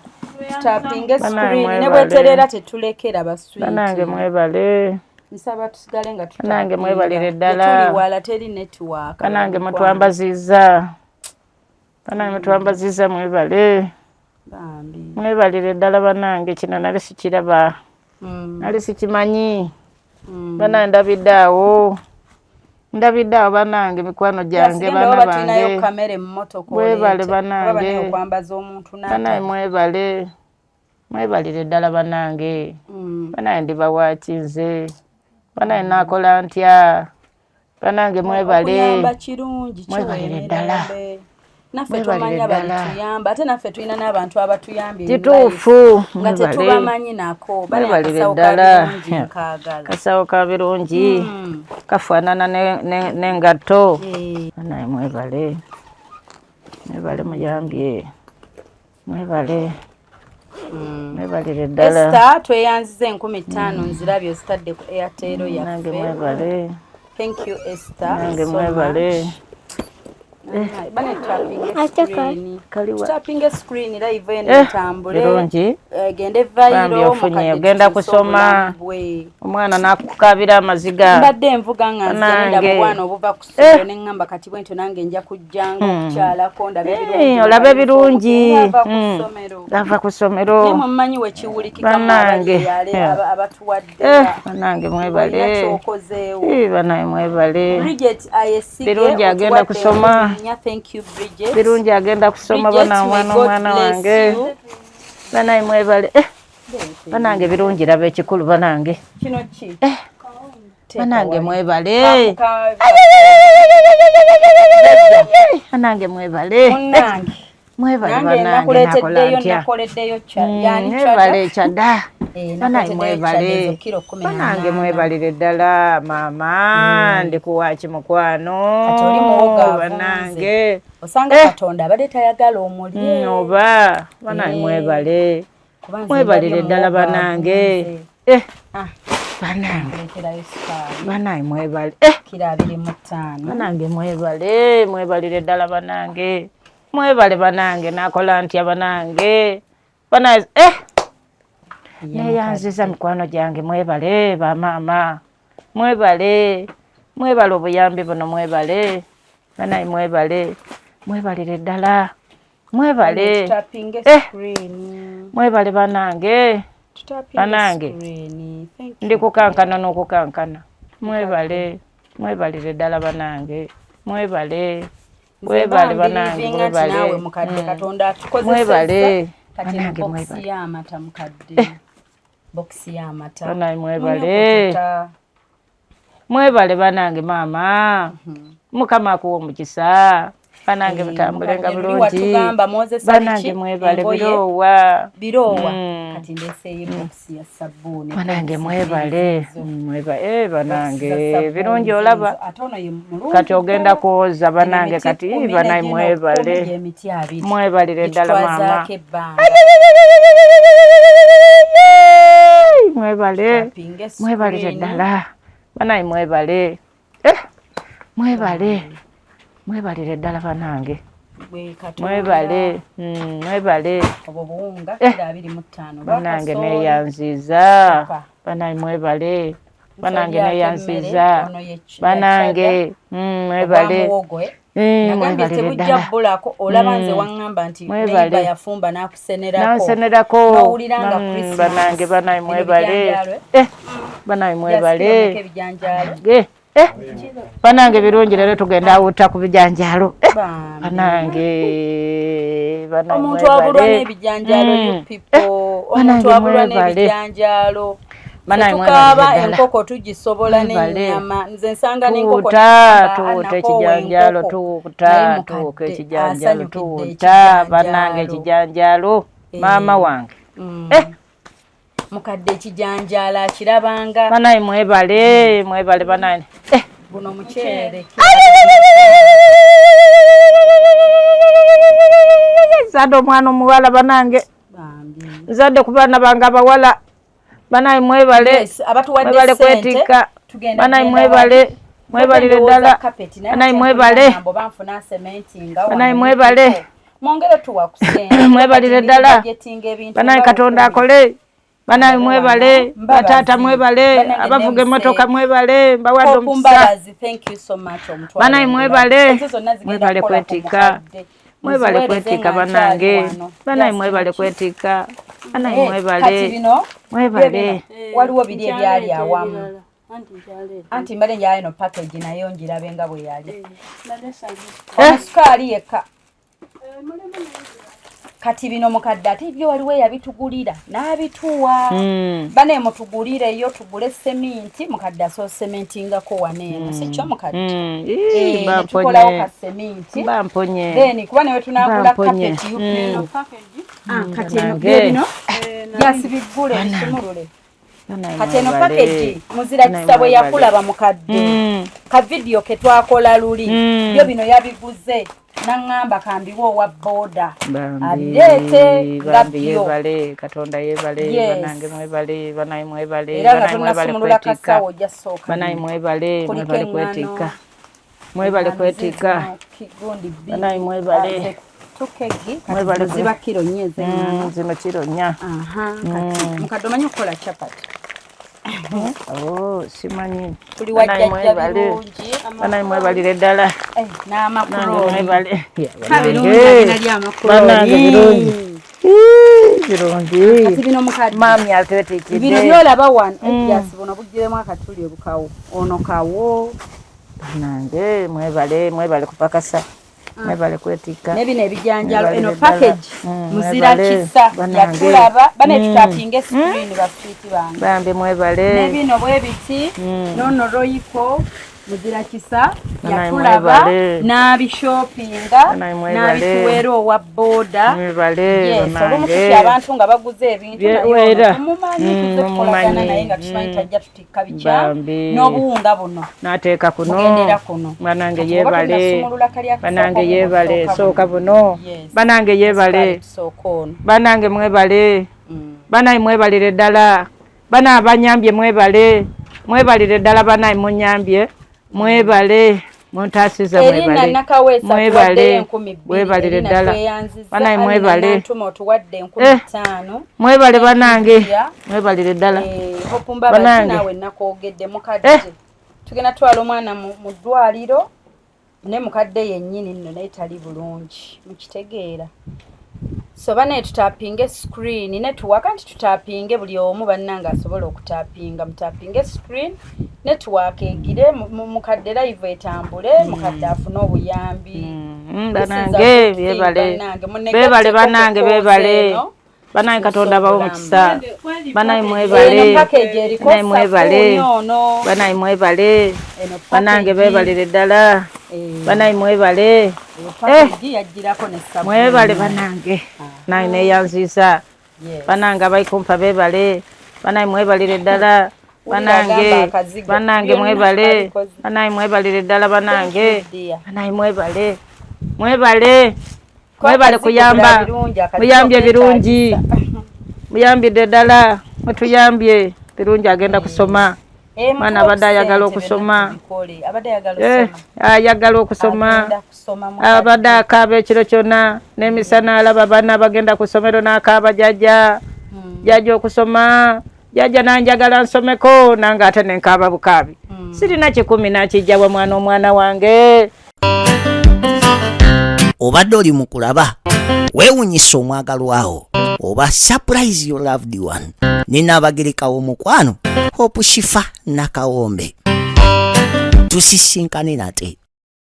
Tutapinge screen ne bweterera tetulekera baswiti. Bannange mwebale. Nsaba tusigale nga tutapinga. Bannange mwebalire ddala. Tuli wala teri network. Bannange mutwambazizza. Bannange mutwambazizza mwebale. Bambi. Mwebalire ddala bannange kino nali sikiraba. Nali sikimanyi. Bannange ndabiddaawo. Ndabiddaawo bannange mikwano gyange bana bange. Kamera mmotoka mwebale bannange. Okwambaza omuntu n'ata. Bannange mwebale. Mwebalire ddala bannange. Bannange ndibawakinze. Bannange nakola ntya. Bannange mwebale. Okuyamba kirungi mwebalire ddala. Naffe tumanya batuyamba ate naffe tulina n'abantu abatuyambye. Kituufu. Nga tetubamanyi nako. Mwebalire ddala. Kasawo ka birungi. Kafaanana n'engatto. Bannange mwebale. Mwebale muyambye. Mwebale. Mwebalire ddala. Esther tweyanziza 15,000 nzirabye ozitadde ku Airtel yaffe. Nange mwebale. Thank you Esther. Nange mwebale. Tutapinge screen live entambule. Birungi. Gende viral ofunye ogenda kusoma. Omwana nakukabira amaziga. Mbadde envuga nga nzenda mu bwana obuva ku ssomero ne ngamba kati bwento nange nja kujjanga okukyalako ndabe birungi. Olabe birungi. Ava ku ssomero. Ne mumanyi we kiwulikika mwange abatuwadde. Bannange mwebale. Bannange mwebale. Bridget ayesige. Birungi agenda kusoma. Thank you Bridget. Birungi agenda kusoma bana mwana wange. Bannange mwebale. Bannange birungi laba ekikulu bannange. Kino ki? Bannange mwebale. Bannange mwebale. Mwebale bannange nakoleddeyo mwebale kyadda. Bannange mwebale. Bannange mwebalire ddala maama ndikuwaki mukwano. Bannange. Osanga Katonda abadde tayagala omulye. Oba bannange mwebale. Mwebalire ddala bannange. Bannange mwebale. Kira 25. Bannange mwebale. Mwebalire ddala bannange. Mwebale bannange nakola ntya bannange. Bannange neyanziza mikwano gyange mwebale bamaama. Mwebale. mwebale obuyambi buno mwebale banaye mwebalire ddala mwebale mwebale banange ndi kukankana n'okukankana mwebalire ddala banange mwebale banange mwebale mwebale banange maama mukama akuwa omukisa banange mutambulenga bulungi banange mwebale biroowa banange mwebale banange birungi olaba kati ogenda kuwoza banange kati banaye mwebalire ddala maama mwebalire ddala banaye mwebalire ddala banange mwebale banange neyanziza banaye mwebale banange neyanziza banange mwebale nabalire ddala olabanze wangamba nti neiba yafumba nakusenerako banange banaye mwebale banaye mwebale banange birungi leero tugenda awuta ku bijanjalo banange omuntu abulwa n'ebijanjalo omuntu abulwa n'ebijanjalo tukaaba enkoko tugisobola n'ennyama nze nsanga n'enkoko tuwuta ekijanjalo tuwuka ekijanjalo tuwuta banange ekijanjalo maama wange mukadde ekijanjalo akirabanga banaye mwebale banaye buno muceere nzadde omwana omuwala banange nzadde ku baana bange abawala banaye mwebale kwetikka banaye mwebalire ddala banaye mwebale mwebalire ddala banaye katonda akole banaye mwebale batata mwebale abavuga emmotoka mwebale mbawadde omukisa banaye mwebale kwetikka banange banaye mwebale kwetikka banaye mwebale waliwo biri ebyali awamu anti mbale njala eno package nayo njirabe nga bwe yali omusukaali yekka kati bino mukadde ate ebyo waliwo eyabitugulira n'abituwa bane mutugulire tugule seminti mukadde aso sementingako waneeno sikyo mukadde tukolawo ka seminti then kuba newe tunagula kapeti yupino kati eno bino byasibigule bisumulule kati eno package muzira kisabwe yakulaba mukadde ka video ke twakola luli byo bino yabiguze nangamba kambiwo owa boda abireete ngabyo katonda yebale banange mwebale banaye mwebale era nga tunasumulula kasawo ojja sooka banaye mwebale kwetikka banaye mwebale tukegi mwebale ziba kilo nyeze zino kilo nya kati mukadde omanyi okukola chapati simanyi tuli wajjajja birungi banaye mwebalire ddala n'amakuloni birungi kati bino mukadde maami atetekidde bino byolaba wano ebyasi buno bugiremu akatuli obukawo ono kawo banange mwebale kupakasa mwebale kwetikka nebino ebijanjalo eno package muzira kisa yakulaba bane tutapinga screen bafiti bange bambi mwebale nebino bwe biti nono royiko muzira kisa yakulaba n'abishopinga n'abituwera owa boda olumukuti abantu nga baguze ebintu mumanyi naye nga tukimanyi tajja tutikka bikya n'obuwunga buno nateeka kuno banange yebale sooka buno banange yebale banange mwebale banaye mwebalire ddala bana abanyambye mwebalire ddala banaye munyambye mwebale muntasiza mwebalire ddala banaye mwebale banange mwebalire ddala banange tugenda twala omwana mu ddwaliro ne mukadde yennyini nno naye tali bulungi mukitegeera so banaye tutapinge screen ne tuwaka nti tutapinge buli omu bannanga asobola okutapinga mutapinge screen ne tuwaka egire mukadde live etambule mukadde afune obuyambi banange bebale banange bebale banaye katonda bawo mukisa banaye mwebale banaye mwebale banange bebalire ddala banaye mwebale mwebale banange naye neyanziza banange abayikumpa bebale banaye mwebalire ddala banange mwebale banaye mwebalire ddala banange banaye mwebale mwebale kuyamba muyambye birungi muyambidde ddala mwetuyambye birungi agenda kusoma mwana abadde ayagala okusoma ayagala okusoma abadde akaaba ekiro kyonna n'emisana alaba baana bagenda ku ssomero n'akaaba jjajja okusoma jjajja nanjagala nsomeko nange ate nenkaaba bukaabi sirina 10 nakijjawa omwana wange. Obadde oli mu kulaba weewunyisa omwagalwawo oba surprise your loved one nina abagereka w'omukwano Hope Shifa Nakawombe tusisinkane nate